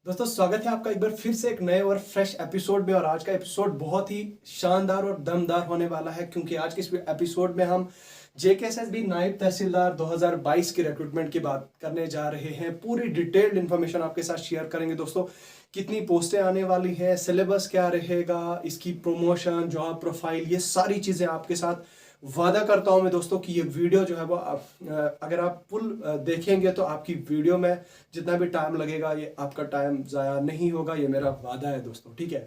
दोस्तों स्वागत है आपका एक बार फिर से एक नए और फ्रेश एपिसोड में। और आज का एपिसोड बहुत ही शानदार और दमदार होने वाला है, क्योंकि आज के इस एपिसोड में हम जेकेएसएसबी नायब तहसीलदार 2022 की रिक्रूटमेंट की बात करने जा रहे हैं। पूरी डिटेल्ड इन्फॉर्मेशन आपके साथ शेयर करेंगे दोस्तों। कितनी पोस्टें आने वाली हैं, सिलेबस क्या रहेगा, इसकी प्रमोशन, जॉब प्रोफाइल, ये सारी चीज़ें आपके साथ वादा करता हूं मैं दोस्तों कि ये वीडियो जो है वो अगर आप फुल देखेंगे तो आपकी वीडियो में जितना भी टाइम लगेगा ये आपका टाइम ज़ाया नहीं होगा, ये मेरा वादा है दोस्तों। ठीक है,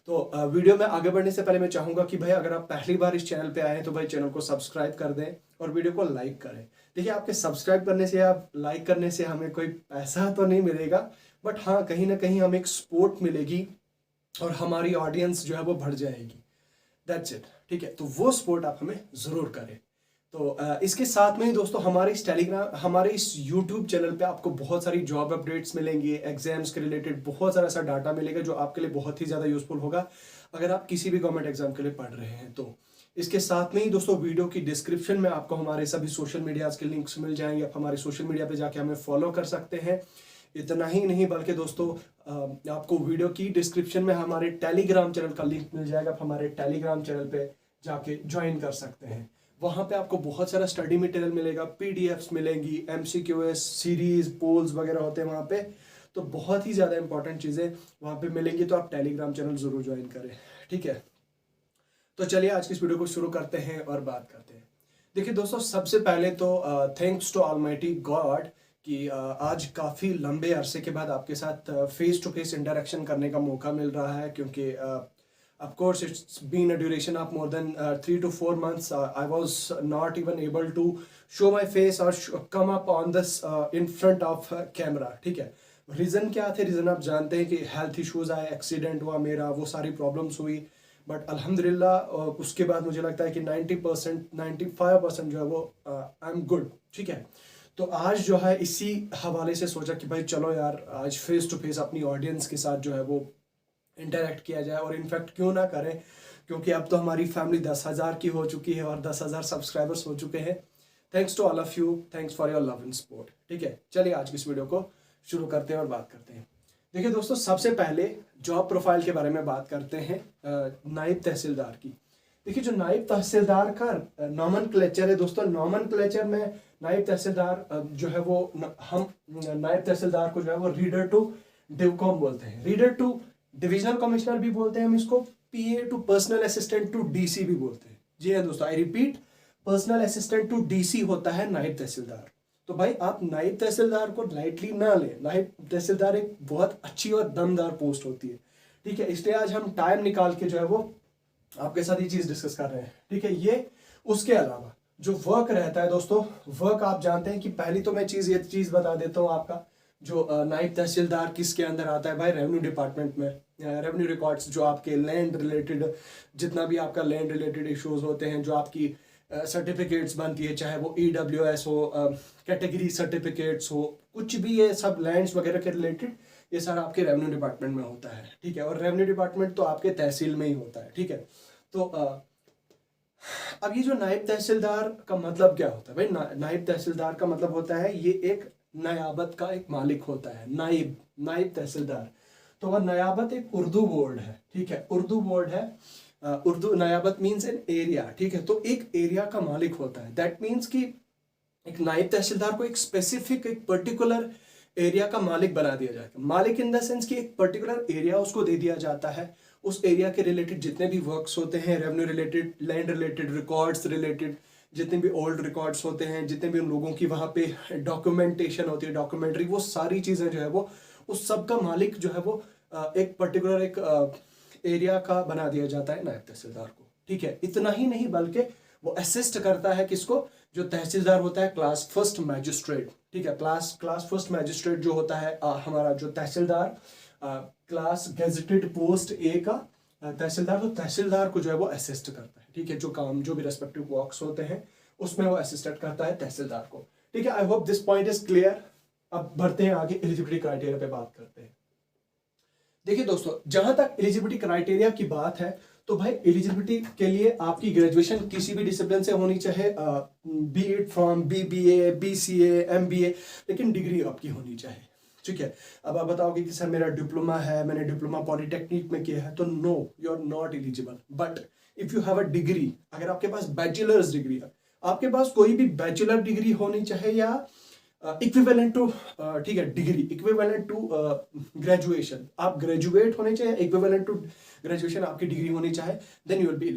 तो वीडियो में आगे बढ़ने से पहले मैं चाहूँगा कि भाई अगर आप पहली बार इस चैनल पे आए हैं तो भाई चैनल को सब्सक्राइब कर दें और वीडियो को लाइक करें। देखिए, आपके सब्सक्राइब करने से या लाइक करने से हमें कोई पैसा तो नहीं मिलेगा, बट हाँ कहीं ना कहीं हमें एक सपोर्ट मिलेगी और हमारी ऑडियंस जो है वो बढ़ जाएगी। That's it. ठीक है, तो वो सपोर्ट आप हमें ज़रूर करें। तो इसके साथ में ही दोस्तों हमारे इस यूट्यूब चैनल पे आपको बहुत सारी जॉब अपडेट्स मिलेंगी, एग्जाम्स के रिलेटेड बहुत सारा ऐसा डाटा मिलेगा जो आपके लिए बहुत ही ज़्यादा यूजफुल होगा अगर आप किसी भी गवर्नमेंट एग्जाम के लिए पढ़ रहे हैं तो। इसके साथ में ही दोस्तों वीडियो की डिस्क्रिप्शन में आपको हमारे सभी सोशल मीडियाज़ के लिंक्स मिल जाएंगे। आप हमारे सोशल मीडिया पे जाके हमें फॉलो कर सकते हैं। इतना ही नहीं बल्कि दोस्तों आपको वीडियो की डिस्क्रिप्शन में हमारे टेलीग्राम चैनल का लिंक मिल जाएगा। आप हमारे टेलीग्राम चैनल पे जाके ज्वाइन कर सकते हैं। वहाँ पे आपको बहुत सारा स्टडी मटेरियल मिलेगा, पीडीएफ्स मिलेंगी, एमसीक्यूएस सीरीज पोल्स वगैरह होते हैं वहाँ पे। तो बहुत ही ज़्यादा इंपॉर्टेंट चीज़ें वहाँ पे मिलेंगी, तो आप टेलीग्राम चैनल ज़रूर ज्वाइन करें। ठीक है, तो चलिए आज की इस वीडियो को शुरू करते हैं और बात करते हैं। देखिए दोस्तों, सबसे पहले तो थैंक्स टू ऑलमाइटी गॉड कि आज काफ़ी लंबे अरसे के बाद आपके साथ फेस टू फेस इंटरेक्शन करने का मौका मिल रहा है, क्योंकि of course it's been a duration of more than 3 to 4 months. I was not even able to show my face or come up on this in front of camera. ठीक है, reason क्या थे? रीज़न आप जानते हैं कि health issues आए, accident हुआ मेरा, वो सारी प्रॉब्लम्स हुई। बट अल्हम्दुलिल्लाह उसके बाद मुझे लगता है कि 90% 95% जो है वो आई एम गुड। ठीक है, तो आज जो है इसी हवाले से सोचा कि भाई चलो यार आज फेस टू फेस अपनी ऑडियंस के साथ जो है वो इंटरेक्ट किया जाए। और इनफैक्ट क्यों ना करें, क्योंकि अब तो हमारी फैमिली 10,000 की हो चुकी है और 10,000 सब्सक्राइबर्स हो चुके हैं। Thanks to all of you, thanks for your love and support. ठीक है, चलिए आज की इस वीडियो को शुरू करते हैं और बात करते हैं। देखिए दोस्तों, सबसे पहले जॉब प्रोफाइल के बारे में बात करते हैं नायब तहसीलदार की। देखिए, जो नायब तहसीलदार का नॉमेनक्लेचर है दोस्तों, नॉमेनक्लेचर में नायब तहसीलदार जो है वो हम नायब तहसीलदार को जो है वो रीडर टू डिवकॉम बोलते हैं, रीडर टू डिविजनल कमिश्नर भी बोलते हैं हम इसको, PA to personal assistant to DC भी बोलते हैं। जी हाँ दोस्तों, I repeat, personal assistant to DC होता है नायब तहसीलदार। तो भाई आप नायब तहसीलदार को लाइटली ना लें। नायब तहसीलदार एक बहुत अच्छी और दमदार पोस्ट होती है। ठीक है, इसलिए आज हम टाइम निकाल के जो है वो आपके साथ ये चीज डिस्कस कर रहे हैं। ठीक है, ये उसके अलावा जो वर्क रहता है दोस्तों, वर्क आप जानते हैं कि पहली तो मैं ये चीज बता देता हूँ आपका, जो नायब तहसीलदार किसके अंदर आता है भाई, रेवेन्यू डिपार्टमेंट में। रेवेन्यू रिकॉर्ड्स जो आपके लैंड रिलेटेड, जितना भी आपका लैंड रिलेटेड इश्यूज होते हैं, जो आपकी सर्टिफिकेट्स बनती है, चाहे वो EWS हो, कैटेगरी सर्टिफिकेट्स हो, कुछ भी ये सब लैंड्स वगैरह के रिलेटेड ये सारा आपके रेवेन्यू डिपार्टमेंट में होता है। ठीक है, और रेवेन्यू डिपार्टमेंट तो आपके तहसील में ही होता है। ठीक है, तो अब ये जो नायब तहसीलदार का मतलब क्या होता है भाई? नायब तहसीलदार का मतलब होता है ये एक नयाबत का एक मालिक होता है, नायब तहसीलदार। तो वह नयाबत एक उर्दू वर्ड है। ठीक है, उर्दू वर्ड है। उर्दू नयाबत मीन्स एन एरिया। ठीक है, तो एक एरिया का मालिक होता है। दैट मीन्स कि एक नायब तहसीलदार को एक स्पेसिफिक, एक पर्टिकुलर एरिया का मालिक बना दिया जाएगा। मालिक इन द सेंस कि एक पर्टिकुलर एरिया उसको दे दिया जाता है। उस एरिया के रिलेटेड जितने भी वर्क्स होते हैं, revenue related, land related, records related, जितने भी ओल्ड रिकॉर्ड्स होते हैं, जितने भी उन लोगों की वहाँ पे डॉक्यूमेंटेशन होती है, डॉक्यूमेंट्री, वो सारी चीज़ें जो है वो उस सब का मालिक जो है वो एक पर्टिकुलर एक एरिया का बना दिया जाता है नायब तहसीलदार को। ठीक है, इतना ही नहीं बल्कि वो असिस्ट करता है किसको? जो तहसीलदार होता है क्लास फर्स्ट मैजिस्ट्रेट। ठीक है, क्लास फर्स्ट मैजिस्ट्रेट जो होता है हमारा जो तहसीलदार, क्लास गेजेटेड पोस्ट ए का तहसीलदार, तो तहसीलदार को जो है वो असिस्ट करता है। ठीक है, जो काम, जो भी रेस्पेक्टिव वर्क्स होते हैं उसमें वो असिस्टेंट करता है तहसीलदार को। ठीक है, I hope this point is clear. अब बढ़ते हैं आगे, एलिजिबिलिटी क्राइटेरिया पे बात करते हैं। देखिए दोस्तों, जहां तक एलिजिबिलिटी क्राइटेरिया की बात है तो भाई एलिजिबिलिटी के लिए आपकी ग्रेजुएशन किसी भी डिसिप्लिन से होनी चाहे, B it from BBA, BCA, MBA, लेकिन डिग्री आपकी होनी चाहिए। ठीक है। अब आप बताओगे कि सर मेरा डिप्लोमा है, मैंने डिप्लोमा पॉलिटेक्निक में किया है, तो no, you are not eligible. But if you have a degree, अगर आपके पास बैचलर्स डिग्री है, आपके पास कोई भी बैचलर डिग्री होनी चाहिए या इक्विवेलेंट टू, ठीक है, डिग्री इक्विवेलेंट टू ग्रेजुएशन, आप ग्रेजुएट होने चाहिए, इक्विवेलेंट टू ग्रेजुएशन आपकी डिग्री होनी चाहिए, then you will be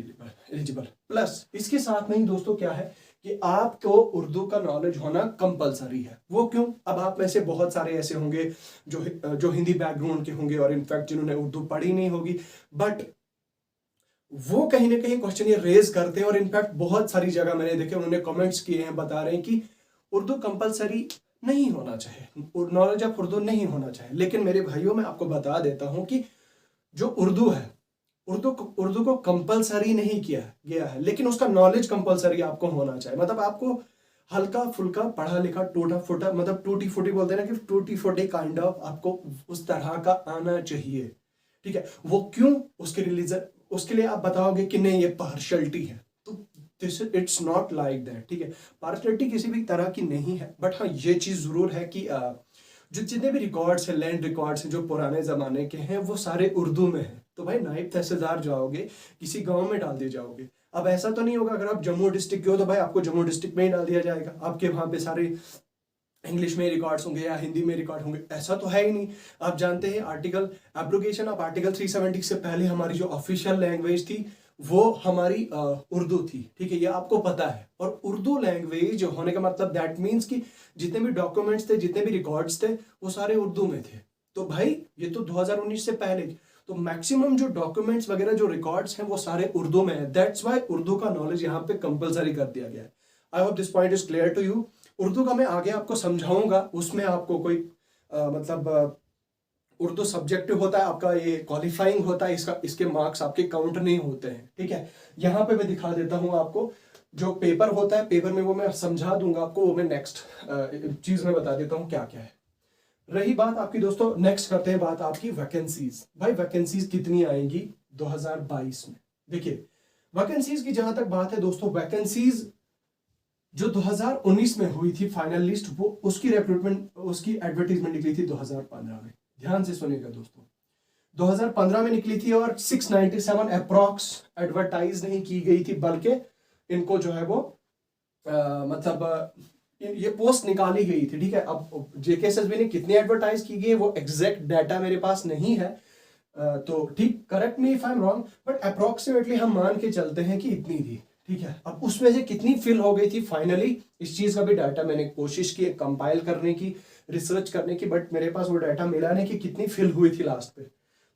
eligible. Plus इसके साथ में ही दोस्तों क्या है कि आपको उर्दू का नॉलेज होना कंपलसरी है। वो क्यों? अब आप में से बहुत सारे ऐसे होंगे जो हिंदी बैकग्राउंड के होंगे और इनफैक्ट जिन्होंने उर्दू पढ़ी नहीं होगी, बट वो कहीं ना कहीं क्वेश्चन ये रेज करते हैं, और इनफैक्ट बहुत सारी जगह मैंने देखे उन्होंने कमेंट्स किए हैं, बता रहे हैं कि उर्दू कंपलसरी नहीं होना चाहिए, नॉलेज ऑफ उर्दू नहीं होना चाहिए। लेकिन मेरे भाइयों, मैं आपको बता देता हूं कि जो उर्दू है, उर्दू को कंपलसरी नहीं किया गया है, लेकिन उसका नॉलेज कंपलसरी आपको होना चाहिए। मतलब आपको हल्का फुल्का पढ़ा लिखा टूटा फूटा, मतलब टूटी फूटी बोलते हैं ना कि टूटी फूटी काइंड ऑफ आपको उस तरह का आना चाहिए, ठीक है। वो क्यों? उसके रिलीजन, उसके लिए आप बताओगे कि नहीं ये पार्शलिटी है, तो this it's not like that, ठीक है। पार्शलिटी किसी भी तरह की नहीं है, बट हाँ ये चीज जरूर है कि जो जितने भी रिकॉर्ड्स हैं, लैंड रिकॉर्ड्स हैं जो पुराने जमाने के हैं, वो सारे उर्दू में हैं। तो भाई नायब तहसीलदार जाओगे, किसी गांव में डाल दिए जाओगे। अब ऐसा तो नहीं होगा अगर आप जम्मू डिस्ट्रिक्ट के हो तो भाई आपको जम्मू डिस्ट्रिक्ट में ही डाल दिया जाएगा, आपके वहां पे सारे इंग्लिश में रिकॉर्ड्स होंगे या हिंदी में रिकॉर्ड होंगे, ऐसा तो है ही नहीं। आप जानते हैं आर्टिकल एप्लीकेशन ऑफ आर्टिकल 370 से पहले हमारी जो ऑफिशियल लैंग्वेज थी वो हमारी उर्दू थी, ठीक है, ये आपको पता है। और उर्दू लैंग्वेज होने का मतलब दैट मीन्स कि जितने भी डॉक्यूमेंट्स थे, जितने भी रिकॉर्ड्स थे, वो सारे उर्दू में थे। तो भाई ये तो 2019 से पहले, तो मैक्सिमम जो डॉक्यूमेंट्स वगैरह जो रिकॉर्ड्स हैं वो सारे उर्दू में है। दैट्स वाई उर्दू का नॉलेज यहाँ पे कंपलसरी कर दिया गया है। I hope this point is clear to you. Urdu का मैं आगे आपको समझाऊंगा, उसमें आपको कोई उर्दू सब्जेक्टिव होता है आपका, ये क्वालिफाइंग होता है, इसके मार्क्स आपके काउंट नहीं होते हैं, ठीक है। यहाँ पे मैं दिखा देता हूँ आपको जो पेपर होता है, पेपर में वो मैं समझा दूंगा आपको, वो मैं नेक्स्ट चीज में बता देता हूँ क्या क्या है। रही बात आपकी दोस्तों, नेक्स्ट करते हैं बात आपकी वैकेंसीज। भाई वैकेंसीज कितनी आएंगी 2022 में? देखिए वैकेंसीज की जहां तक बात है दोस्तों, वैकेंसीज जो 2019 में हुई थी फाइनल लिस्ट, वो उसकी रिक्रूटमेंट, उसकी एडवर्टीजमेंट निकली थी 2015 में। ध्यान से सुनिएगा दोस्तों, 2015 में निकली थी और 697 अप्रॉक्स एडवर्टाइज नहीं की गई थी, बल्कि इनको जो है वो ये पोस्ट निकाली गई थी, ठीक है। अब जेकेएसएसबी ने कितनी एडवर्टाइज की गई वो एग्जैक्ट डाटा मेरे पास नहीं है, तो ठीक, correct me if I am wrong, but approximately हम मान के चलते हैं कि इतनी थी, ठीक है। अब उसमें से कितनी फिल हो गई थी फाइनली, इस चीज का भी डाटा मैंने कोशिश की कंपाइल करने की, रिसर्च करने की, बट मेरे पास वो डाटा मिला नहीं कि कितनी फिल हुई थी लास्ट पे।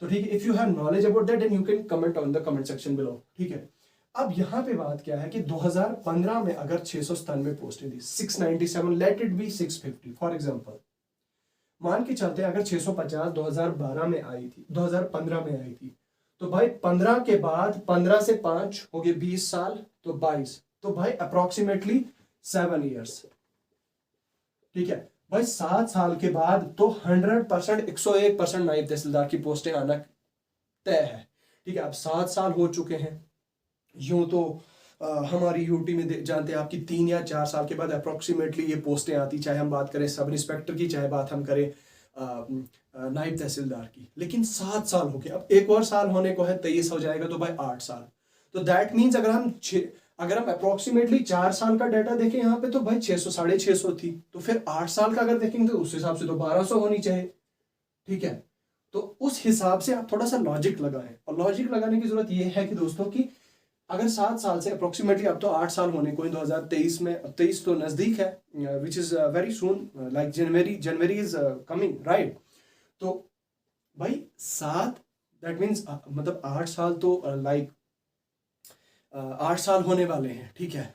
तो ठीक है, if you have knowledge about that then you can comment on the comment section below, ठीक है। अब यहाँ पे बात क्या है कि 2015 में अगर 697 पोस्टें थी, 697 let it be 650 for example, मान के चलते हैं अगर 650 2012 में आई थी, 2015 में आई थी, तो भाई 15 के बाद 15 से 5 हो गए 20 साल, तो 22, तो भाई अप्रोक्सीमेटली 7 ईयर्स, ठीक है। भाई 7 साल के बाद तो 100%, 101% नायब तहसीलदार की पोस्टें आना तय है, ठीक है। अब 7 साल हो चुके हैं, यूं तो हमारी यूटी में जानते हैं आपकी 3 या 4 साल के बाद अप्रोक्सीमेटली ये पोस्टें आती, चाहे हम बात करें सब इंस्पेक्टर की, चाहे बात हम करें नायब तहसीलदार की। लेकिन 7 साल हो गए, अब एक और साल होने को है, 23 हो जाएगा, तो भाई 8 साल। तो दैट मीन्स अगर हम अप्रोक्सीमेटली 4 साल का डाटा देखें यहाँ पे, तो भाई 600 650 थी, तो फिर 8 साल का अगर देखेंगे तो उस हिसाब से तो 1200 होनी चाहिए, ठीक है। तो उस हिसाब से आप थोड़ा सा लॉजिक लगाएं, और लॉजिक लगाने की जरूरत यह है कि दोस्तों की अगर 7 साल से अप्रोक्सीमेटली अब तो 8 साल होने को 2023 में, 23 तो नजदीक है, which is very soon, like January is coming, right. तो भाई 7, दैट मीन्स मतलब 8 साल तो लाइक 8 साल होने वाले हैं, ठीक है।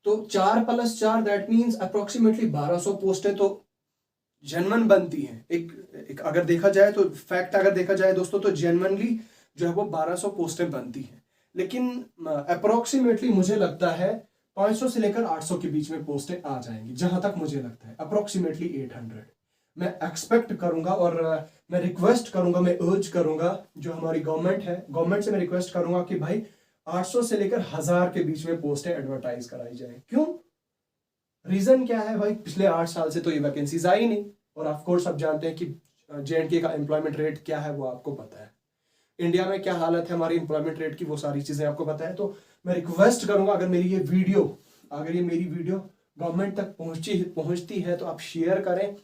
तो 4 + 4 दैट मीन्स अप्रोक्सीमेटली 1200 पोस्टें तो जेन्युइन बनती हैं। एक अगर देखा जाए तो फैक्ट अगर देखा जाए दोस्तों, तो जेन्युइनली जो है वो 1200 पोस्टें बनती हैं। लेकिन अप्रोक्सीमेटली मुझे लगता है 500 से लेकर 800 के बीच में पोस्टें आ जाएंगी, जहां तक मुझे लगता है अप्रोक्सीमेटली 800 मैं एक्सपेक्ट करूंगा। और मैं रिक्वेस्ट करूंगा, मैं अर्ज करूंगा जो हमारी गवर्नमेंट है, गवर्नमेंट से मैं रिक्वेस्ट करूंगा कि भाई 800 से लेकर 1000 के बीच में पोस्टें एडवर्टाइज कराई जाए। क्यों? रीजन क्या है भाई, पिछले 8 साल से तो ये वैकेंसीज आई नहीं, और ऑफ कोर्स आप जानते हैं कि JNK का एम्प्लॉयमेंट रेट क्या है, वो आपको पता है। इंडिया में क्या हालत है हमारी एम्प्लॉयमेंट रेट की, वो सारी चीज़ें आपको पता है। तो मैं रिक्वेस्ट करूंगा, अगर ये मेरी वीडियो गवर्नमेंट तक पहुंचती है तो आप शेयर करें।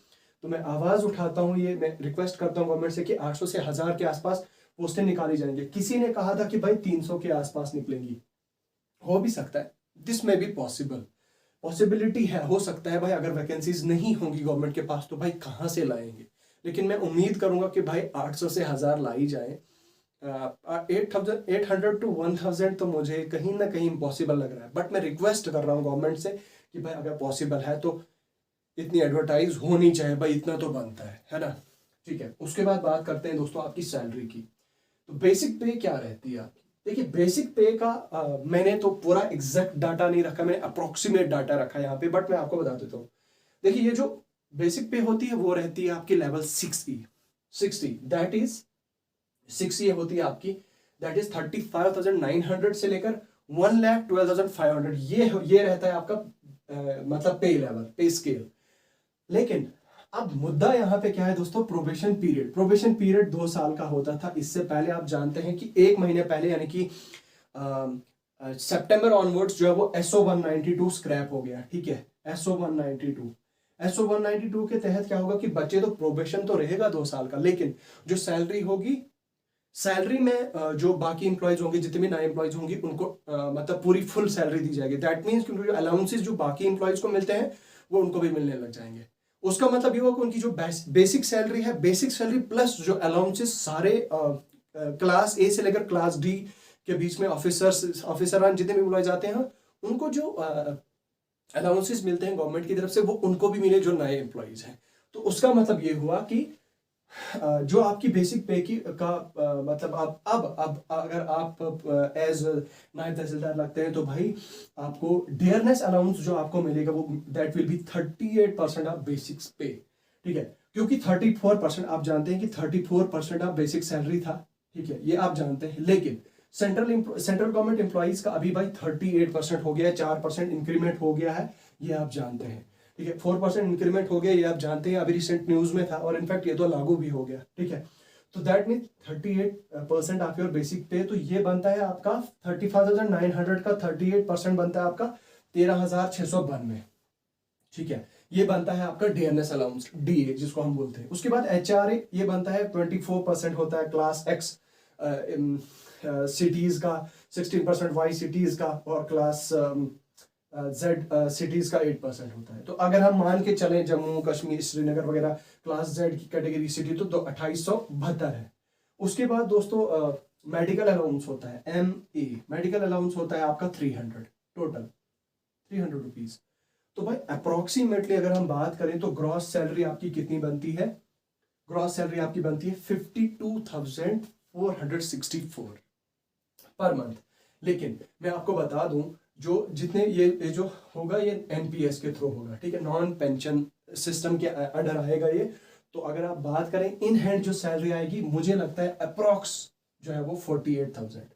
तो मैं आवाज़ उठाता हूँ, ये मैं रिक्वेस्ट करता हूँ गवर्नमेंट से कि 800 से 1000 के आसपास पोस्टें निकाली जाएंगी। किसी ने कहा था कि भाई 300 के आसपास निकलेंगी, हो भी सकता है, दिस में भी पॉसिबिलिटी है, हो सकता है भाई। अगर वैकेंसीज नहीं होंगी गवर्नमेंट के पास तो भाई कहाँ से लाएंगे, लेकिन मैं उम्मीद करूंगा कि भाई 800 से 1000 लाई जाए। 800 to 1000 तो मुझे कहीं ना कहीं इम्पॉसिबल लग रहा है, बट मैं रिक्वेस्ट कर रहा हूँ गवर्नमेंट से कि भाई अगर पॉसिबल है तो इतनी एडवर्टाइज होनी चाहिए भाई, इतना तो बनता है ना। ठीक है, उसके बाद बात करते हैं दोस्तों आपकी सैलरी की। तो बेसिक पे क्या रहती है आपकी? देखिए बेसिक पे का मैंने तो पूरा एग्जैक्ट डाटा नहीं रखा, मैंने अप्रोक्सीमेट डाटा रखा है यहाँ पे, बट मैं आपको बता देता हूँ। देखिए ये जो बेसिक पे होती है वो रहती है आपकी level 6E that is 6E होती है आपकी, दैट इज 35,900 से लेकर 1,12,500। ये रहता है आपका मतलब पे लेवल, पे स्केल। लेकिन अब मुद्दा यहाँ पे क्या है दोस्तों? प्रोबेशन पीरियड 2 साल का होता था। इससे पहले आप जानते हैं कि 1 महीने पहले यानी कि सितंबर ऑनवर्ड्स जो है वो SO 192 स्क्रैप हो गया। ठीक है, SO 192 के तहत क्या होगा कि बच्चे तो प्रोबेशन तो रहेगा 2 साल का, लेकिन जो सैलरी होगी, सैलरी में जो बाकी इंप्लॉयज होंगे, जितने भी नए इंप्लॉयज होंगे उनको मतलब पूरी फुल सैलरी दी जाएगी। दैट मीन्स क्योंकि जो अलाउंसेस जो बाकी इंप्लॉयज को मिलते हैं वो उनको भी मिलने लग जाएंगे। उसका मतलब ये होगा कि उनकी जो बेसिक सैलरी है, बेसिक सैलरी प्लस जो अलाउंसेस सारे क्लास ए से लेकर क्लास डी के बीच में ऑफिसर जितने भी एम्प्लॉय जाते हैं उनको जो अलाउंसेस मिलते हैं गवर्नमेंट की तरफ से वो उनको भी मिले जो नए एम्प्लॉयज हैं। तो उसका मतलब ये हुआ कि जो आपकी बेसिक पे की का मतलब अब अगर आप एज नायब तहसीलदार लगते हैं तो भाई आपको डियरनेस अलाउंस जो आपको मिलेगा वो that will be 38% of basic पे। ठीक है, क्योंकि 34% आप जानते हैं कि 34% ऑफ बेसिक सैलरी था। ठीक है, ये आप जानते हैं, लेकिन सेंट्रल गवर्नमेंट एम्प्लॉइज का अभी भाई 38% हो गया है, 4% इंक्रीमेंट हो गया है, ये आप जानते हैं। ठीक है, 4% इंक्रीमेंट हो गया, ये आप जानते हैं, अभी रिसेंट न्यूज में था, और इनफैक्ट ये तो लागू भी हो गया। ठीक है, तो that mean 38% of your basic पे, तो ये बनता है आपका 35,900 का 38% बनता है आपका 13,692। ठीक है, ये बनता है आपका डीएनएस अलाउंस, डीए जिसको हम बोलते हैं। उसके बाद HRA ये बनता है 24% होता है क्लास एक्स सिटीज का, 16% वाई सिटीज का, और क्लास जेड सिटीज का 8% होता है। तो अगर हम मान के चलें जम्मू कश्मीर श्रीनगर वगैरह क्लास जेड की कैटेगरी सिटी तो 2872 है। उसके बाद दोस्तों मेडिकल अलाउंस होता है, MA मेडिकल अलाउंस होता है आपका 300, टोटल 300 रुपीज। तो भाई अप्रोक्सीमेटली अगर हम बात करें तो ग्रॉस सैलरी आपकी कितनी बनती है? ग्रॉस सैलरी आपकी बनती है 52,464 पर मंथ। लेकिन मैं आपको बता दूं जो जितने ये जो होगा ये NPS के थ्रू होगा। ठीक है, नॉन पेंशन सिस्टम के अंडर आएगा ये। तो अगर आप बात करें इन हैंड जो सैलरी आएगी, मुझे लगता है अप्रोक्स जो है वो 48,000।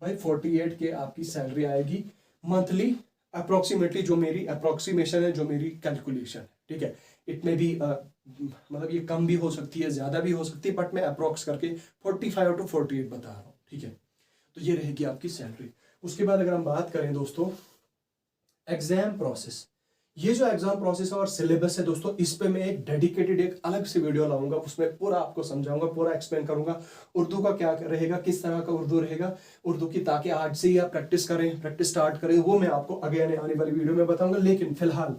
भाई 48 के आपकी सैलरी आएगी मंथली अप्रोक्सीमेटली, जो मेरी अप्रोक्सीमेशन है, जो मेरी कैलकुलेशन है। ठीक है, इट में भी मतलब ये कम भी हो सकती है, ज्यादा भी हो सकती है, बट मैं अप्रोक्स करके 45 to 48 बता रहा हूँ। ठीक है, तो ये रहेगी आपकी सैलरी। उसके बाद अगर हम बात करें दोस्तों एग्जाम प्रोसेस, ये जो एग्जाम प्रोसेस है और सिलेबस है दोस्तों, इस पे मैं एक डेडिकेटेड एक अलग से वीडियो लाऊंगा, उसमें पूरा आपको समझाऊंगा, पूरा एक्सप्लेन करूंगा उर्दू का क्या रहेगा, किस तरह का उर्दू रहेगा उर्दू की, ताकि आज से ही आप प्रैक्टिस स्टार्ट करें। वो मैं आपको आगे आने वाली वीडियो में बताऊंगा। लेकिन फिलहाल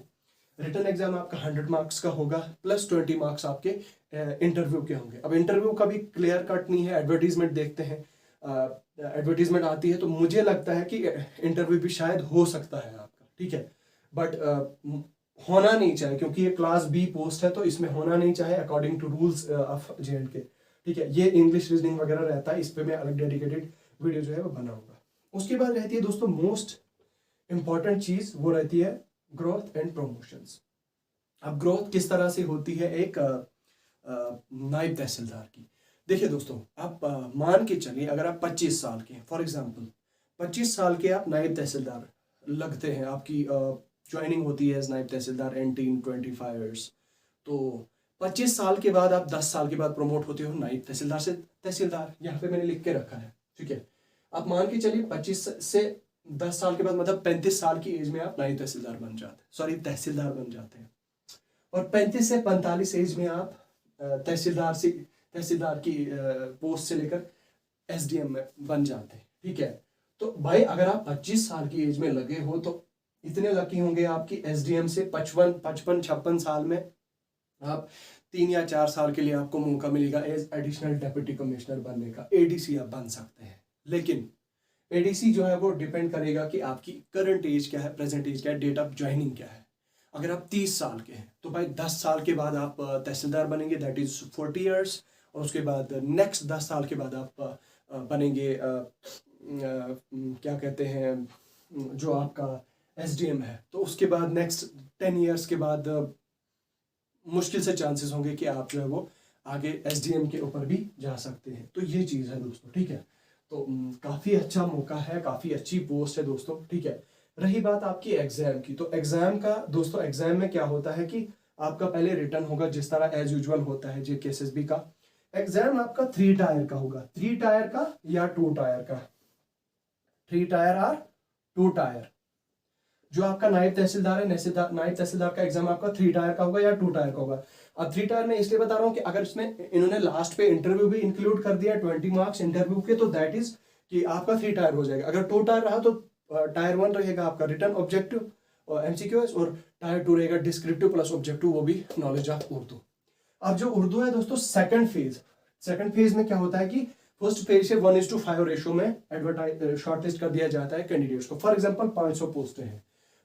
रिटन एग्जाम आपका 100 मार्क्स का होगा, प्लस 20 मार्क्स आपके इंटरव्यू के होंगे। अब इंटरव्यू का भी क्लियर कट नहीं है, एडवर्टीजमेंट देखते हैं, एडवर्टीजमेंट आती है तो मुझे लगता है कि इंटरव्यू भी शायद हो सकता है आपका। ठीक है, बट होना नहीं चाहिए, क्योंकि ये क्लास B पोस्ट है तो इसमें होना नहीं चाहिए according to rules of JNK। ठीक है, ये इंग्लिश रीजनिंग वगैरह रहता है, इस पे मैं अलग डेडिकेटेड वीडियो जो है वो बनाऊंगा। उसके बाद रहती है दोस्तों मोस्ट इंपॉर्टेंट चीज, वो रहती है ग्रोथ एंड प्रमोशंस। अब ग्रोथ किस तरह से होती है एक नायब तहसीलदार की? देखिए दोस्तों, आप मान के चलिए अगर आप 25 साल के हैं, फॉर एग्जांपल 25 साल के आप नायब तहसीलदार लगते हैं, आपकी ज्वाइनिंग होती है एज नायब तहसीलदार एंड 25 इयर्स। तो 25 साल के बाद आप 10 साल के बाद प्रमोट होते हो नायब तहसीलदार से तहसीलदार, यहाँ पे मैंने लिख के रखा है, ठीक है। आप मान के चलिए 25 से 10 साल के बाद मतलब 35 साल की एज में आप नायब तहसीलदार बन जाते हैं, सॉरी तहसीलदार बन जाते हैं। और 35 से 45 एज में आप तहसीलदार की पोस्ट से लेकर एसडीएम में बन जाते हैं, ठीक है। तो भाई अगर आप 25 साल की एज में लगे हो तो इतने लकी होंगे आपकी एसडीएम से 55-56 साल में आप 3 या 4 साल के लिए आपको मौका मिलेगा एज एडिशनल डेप्यूटी कमिश्नर बनने का, एडीसी आप बन सकते हैं। लेकिन एडीसी जो है वो डिपेंड करेगा कि आपकी करंट एज क्या है, प्रेजेंट एज क्या है, डेट ऑफ ज्वाइनिंग क्या है। अगर आप 30 साल के हैं तो भाई 10 साल के बाद आप तहसीलदार बनेंगे, दैट इज 40 ईयर्स। और उसके बाद नेक्स्ट 10 साल के बाद आप बनेंगे क्या कहते हैं, जो आपका एसडीएम है। तो उसके बाद नेक्स्ट 10 ईयर्स के बाद मुश्किल से चांसेस होंगे कि आप जो है वो आगे एसडीएम के ऊपर भी जा सकते हैं। तो ये चीज़ है दोस्तों, ठीक है। तो काफ़ी अच्छा मौका है, काफ़ी अच्छी पोस्ट है दोस्तों, ठीक है। रही बात आपकी एग्जाम की, तो एग्जाम का दोस्तों, एग्जाम में क्या होता है कि आपका पहले रिटर्न होगा जिस तरह एज यूजुअल होता है जेकेएसएसबी का। एग्जाम आपका 3 टायर का होगा, 3 टायर का या 2 टायर का, 3 टायर और 2 टायर। जो आपका नायब तहसीलदार है, नायब तहसीलदार का एग्जाम आपका 3 टायर का होगा या 2 टायर का होगा। अब 3 टायर में इसलिए बता रहा हूँ कि अगर इसमें इन्होंने लास्ट पे इंटरव्यू भी इंक्लूड कर दिया 20 मार्क्स इंटरव्यू के, तो दैट इज कि आपका 3 टायर हो जाएगा। अगर 2 टायर रहा तो टायर 1 रहेगा आपका रिटर्न ऑब्जेक्टिव और एमसीक्यूएस, और टायर 2 रहेगा डिस्क्रिप्टिव प्लस ऑब्जेक्टिव, वो भी नॉलेज ऑफ उर्दू। अब जो उर्दू है दोस्तों, सेकंड फेज में क्या होता है कि फर्स्ट फेज से 1:5 रेशो में एडवर्टाइज शॉर्टलिस्ट कर दिया जाता है कैंडिडेट्स को। फॉर एग्जांपल 500 पोस्टें हैं,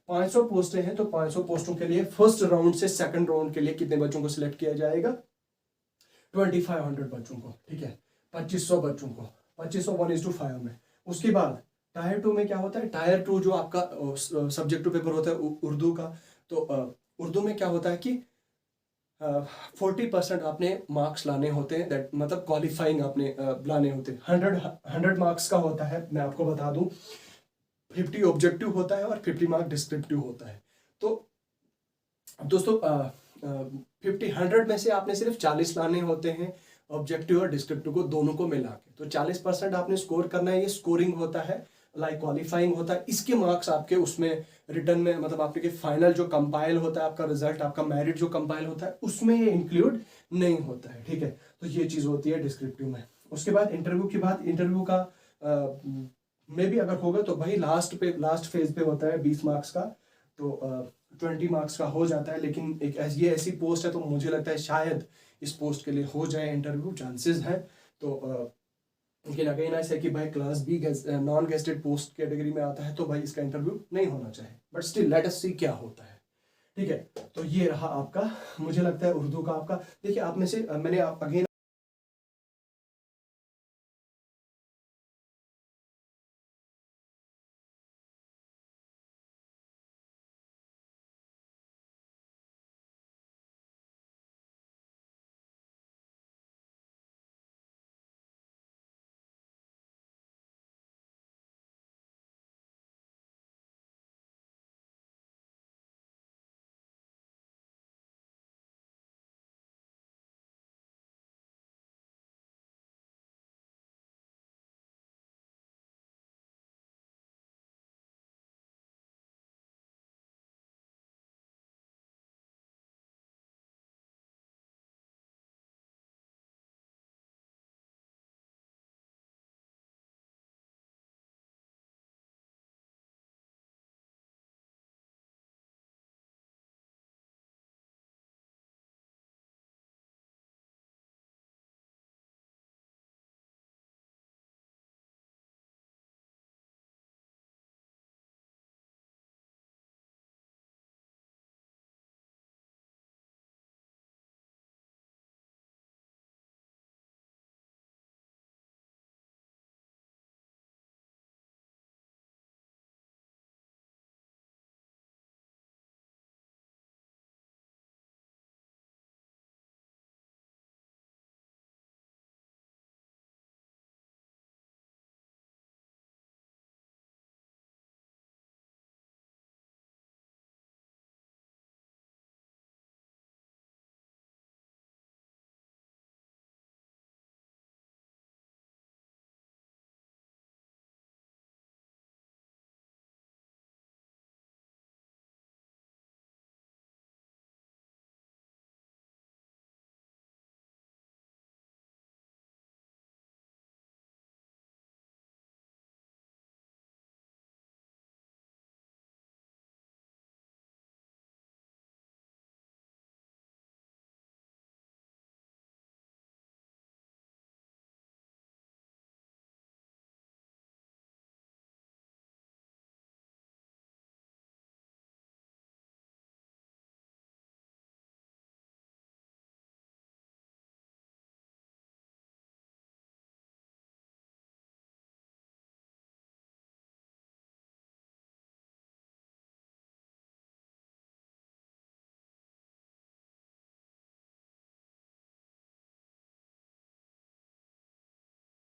500 पोस्टें हैं, तो 500 पोस्टों के लिए फर्स्ट राउंड से सेकंड राउंड के लिए कितने बच्चों को सिलेक्ट किया जाएगा? 2500 बच्चों को, ठीक है, 2500 बच्चों को, 2500 1:5 में। उसके बाद टायर 2 में क्या होता है? टायर 2 जो आपका सब्जेक्टिव पेपर होता है उर्दू का, तो उर्दू में क्या होता है कि 40% आपने मार्क्स लाने होते हैं, दैट मतलब क्वालिफाइंग आपने लाने होते हैं। 100 मार्क्स का होता है, मैं आपको बता दूं। 50 ऑब्जेक्टिव होता है और 50 मार्क डिस्क्रिप्टिव होता है। तो दोस्तों 100 में से आपने सिर्फ 40 लाने होते हैं, ऑब्जेक्टिव और डिस्क्रिप्टिव को दोनों को मिला के। तो 40% आपने स्कोर करना है, ये स्कोरिंग होता है, लाइक क्वालिफाइंग होता है। इसके मार्क्स आपके उसमें रिटर्न में, मतलब आपके फाइनल जो कंपाइल होता है, आपका रिजल्ट, आपका मेरिट जो कंपाइल होता है, उसमें ये इंक्लूड नहीं होता है, ठीक है। तो ये चीज़ होती है डिस्क्रिप्टिव में। उसके बाद इंटरव्यू के बाद, इंटरव्यू का में भी अगर होगा तो भाई लास्ट फेज पे होता है 20 मार्क्स का, तो 20 मार्क्स का हो जाता है। लेकिन ये ऐसी पोस्ट है तो मुझे लगता है शायद इस पोस्ट के लिए हो जाए इंटरव्यू, चांसेस हैं। तो लेकिन अगेन ऐसा है कि भाई class B non gazetted post category में आता है, तो भाई इसका इंटरव्यू नहीं होना चाहिए, बट स्टिल लेट अस सी क्या होता है, ठीक है। तो ये रहा आपका, मुझे लगता है उर्दू का आपका। देखिए आप में से मैंने अगेन